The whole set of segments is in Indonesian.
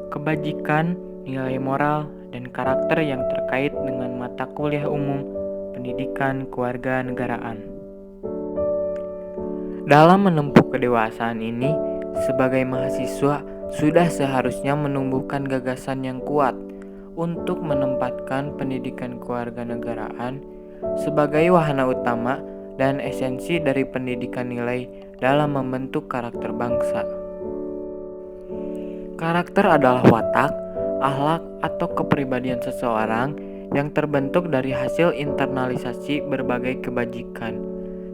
kebajikan, nilai moral, dan karakter yang terkait dengan mata kuliah umum pendidikan kewarganegaraan. Dalam menempuh kedewasaan ini, sebagai mahasiswa sudah seharusnya menumbuhkan gagasan yang kuat untuk menempatkan pendidikan kewarganegaraan sebagai wahana utama dan esensi dari pendidikan nilai dalam membentuk karakter bangsa. Karakter adalah watak, akhlak, atau kepribadian seseorang yang terbentuk dari hasil internalisasi berbagai kebajikan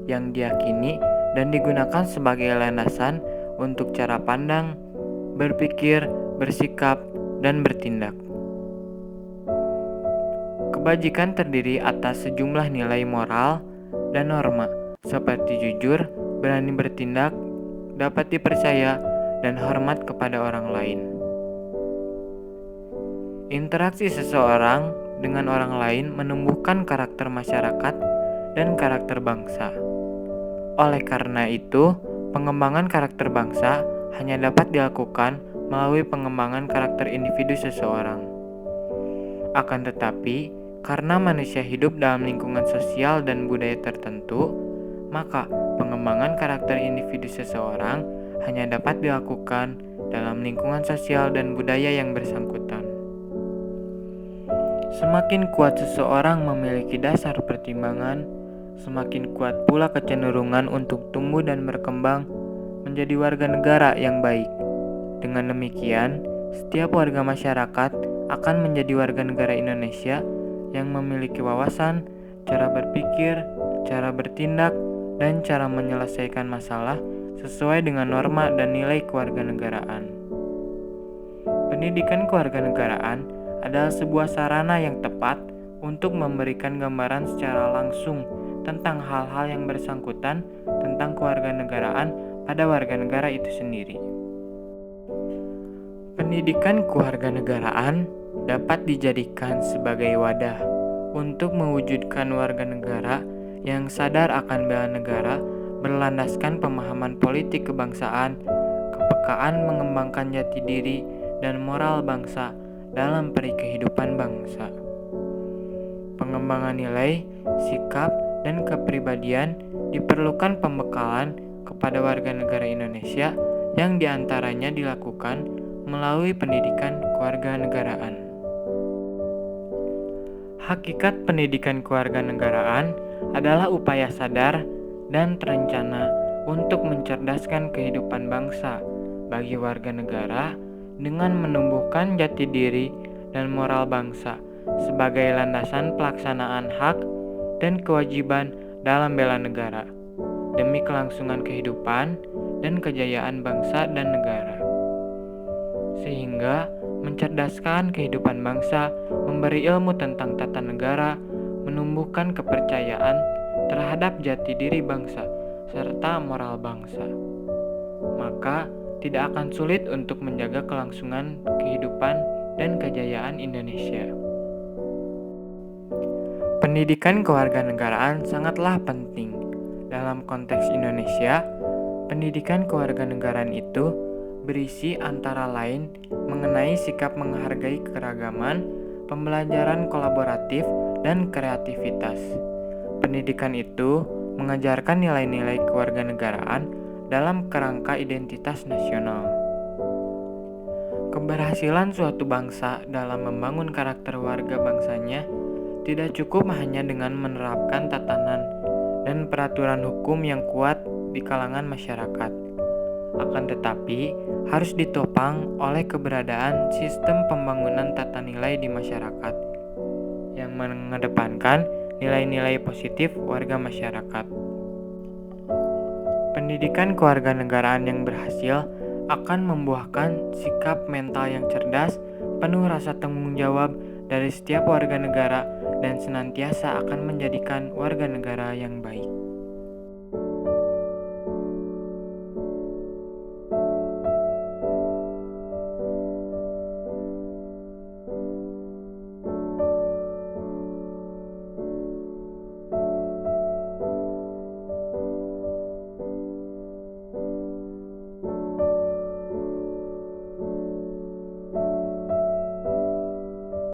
yang diyakini dan digunakan sebagai landasan untuk cara pandang, berpikir, bersikap, dan bertindak. Kebajikan terdiri atas sejumlah nilai moral dan norma seperti jujur, berani bertindak, dapat dipercaya, dan hormat kepada orang lain. Interaksi seseorang dengan orang lain menumbuhkan karakter masyarakat dan karakter bangsa. Oleh karena itu, pengembangan karakter bangsa hanya dapat dilakukan melalui pengembangan karakter individu seseorang. Akan tetapi, karena manusia hidup dalam lingkungan sosial dan budaya tertentu, maka pengembangan karakter individu seseorang hanya dapat dilakukan dalam lingkungan sosial dan budaya yang bersangkutan. Semakin kuat seseorang memiliki dasar pertimbangan, semakin kuat pula kecenderungan untuk tumbuh dan berkembang menjadi warga negara yang baik. Dengan demikian, setiap warga masyarakat akan menjadi warga negara Indonesia yang memiliki wawasan, cara berpikir, cara bertindak, dan cara menyelesaikan masalah sesuai dengan norma dan nilai kewarganegaraan. Pendidikan kewarganegaraan adalah sebuah sarana yang tepat untuk memberikan gambaran secara langsung tentang hal-hal yang bersangkutan tentang kewarganegaraan pada warga negara itu sendiri. Pendidikan kewarganegaraan dapat dijadikan sebagai wadah untuk mewujudkan warga negara yang sadar akan bela negara berlandaskan pemahaman politik kebangsaan, kepekaan mengembangkan jati diri dan moral bangsa dalam peri kehidupan bangsa. Pengembangan nilai, sikap, dan kepribadian diperlukan pembekalan kepada warga negara Indonesia yang diantaranya dilakukan melalui pendidikan kewarganegaraan. Hakikat pendidikan kewarganegaraan adalah upaya sadar dan terencana untuk mencerdaskan kehidupan bangsa bagi warga negara dengan menumbuhkan jati diri dan moral bangsa sebagai landasan pelaksanaan hak dan kewajiban dalam bela negara demi kelangsungan kehidupan dan kejayaan bangsa dan negara. Sehingga mencerdaskan kehidupan bangsa, memberi ilmu tentang tata negara, menumbuhkan kepercayaan terhadap jati diri bangsa serta moral bangsa. Maka tidak akan sulit untuk menjaga kelangsungan kehidupan dan kejayaan Indonesia. Pendidikan kewarganegaraan sangatlah penting. Dalam konteks Indonesia, pendidikan kewarganegaraan itu berisi antara lain mengenai sikap menghargai keragaman, pembelajaran kolaboratif, dan kreativitas. Pendidikan itu mengajarkan nilai-nilai kewarganegaraan dalam kerangka identitas nasional. Keberhasilan suatu bangsa dalam membangun karakter warga bangsanya tidak cukup hanya dengan menerapkan tatanan dan peraturan hukum yang kuat di kalangan masyarakat. Akan tetapi, harus ditopang oleh keberadaan sistem pembangunan tata nilai di masyarakat yang mengedepankan nilai-nilai positif warga masyarakat. Pendidikan kewarganegaraan yang berhasil akan membuahkan sikap mental yang cerdas, penuh rasa tanggung jawab dari setiap warga negara dan senantiasa akan menjadikan warga negara yang baik.